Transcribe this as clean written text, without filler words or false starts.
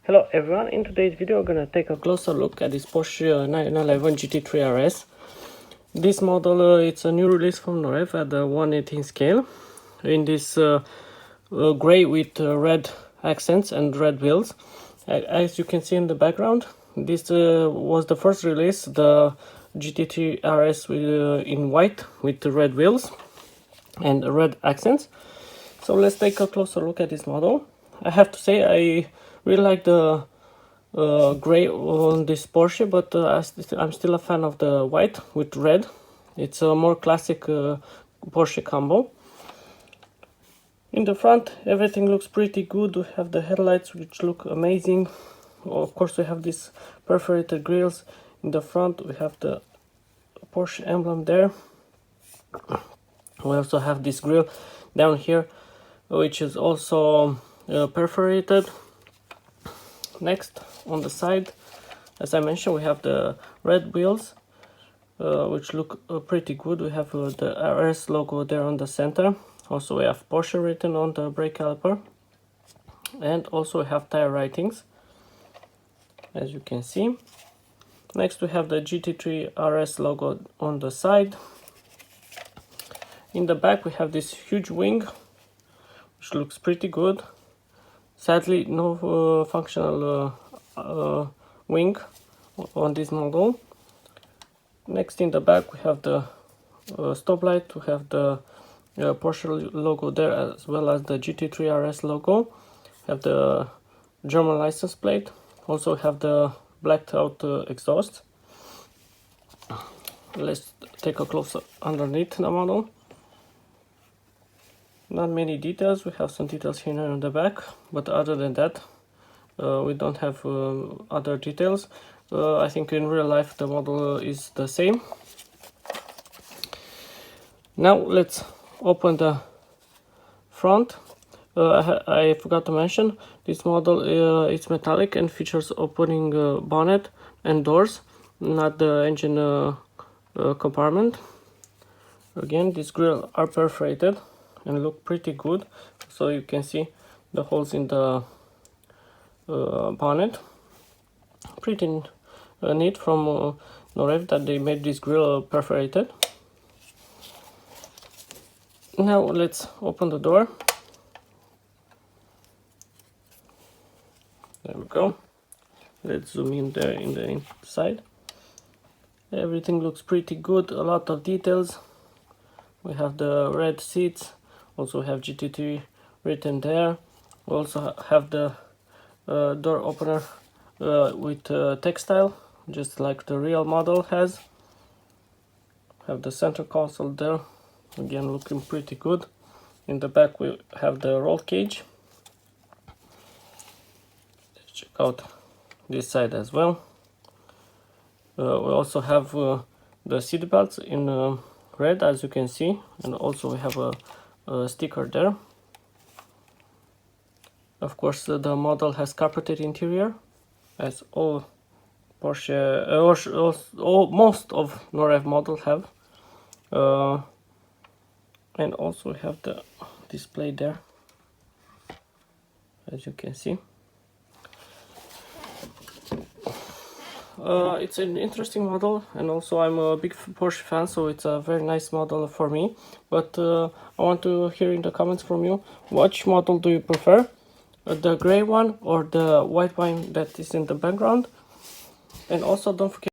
Hello everyone, in today's video we're gonna take a closer look at this Porsche 911 GT3 RS. This model, it's a new release from Norev at the 1/18 scale in this gray with red accents and red wheels. As you can see in the background, this was the first release, the GT3 RS in white with the red wheels and red accents. So let's take a closer look at this model. I have to say I really like the gray on this Porsche, but I'm still a fan of the white with red. It's a more classic Porsche combo. In the front, everything looks pretty good. We have the headlights, which look amazing. Of course, we have these perforated grills in the front. We have the Porsche emblem there. We also have this grill down here, which is also perforated. Next, on the side, as I mentioned, we have the red wheels, which look pretty good. We have the RS logo there on the center. Also, we have Porsche written on the brake caliper, and also we have tire ratings, as you can see. Next, we have the GT3 RS logo on the side. In the back, we have this huge wing, which looks pretty good. Sadly, no functional wing on this model. Next, in the back, we have the stoplight. We have the Porsche logo there, as well as the GT3 RS logo. We have the German license plate. Also have the blacked out exhaust. Let's take a closer underneath the model. Not many details. We have some details here on the back, but other than that, we don't have other details. I think in real life the model is the same. Now let's open the front. I forgot to mention, this model is metallic and features opening bonnet and doors, not the engine compartment. Again, these grills are perforated and look pretty good, so you can see the holes in the bonnet. Pretty neat from Norev that they made this grill perforated. Now let's open the door. There we go. Let's zoom in there in the inside. Everything looks pretty good, a lot of details. We have the red seats. Also have GT3 written there. We also have the door opener with textile, just like the real model has. Have the center console there, again looking pretty good. In the back we have the roll cage. Let's check out this side as well. We also have the seat belts in red, as you can see, and also we have a sticker there. Of course, the model has carpeted interior, as all Porsche, most of Norev models have. And also we have the display there, as you can see. It's an interesting model, and also I'm a big Porsche fan, so it's a very nice model for me. But I want to hear in the comments from you, which model do you prefer? The gray one or the white one that is in the background? And also don't forget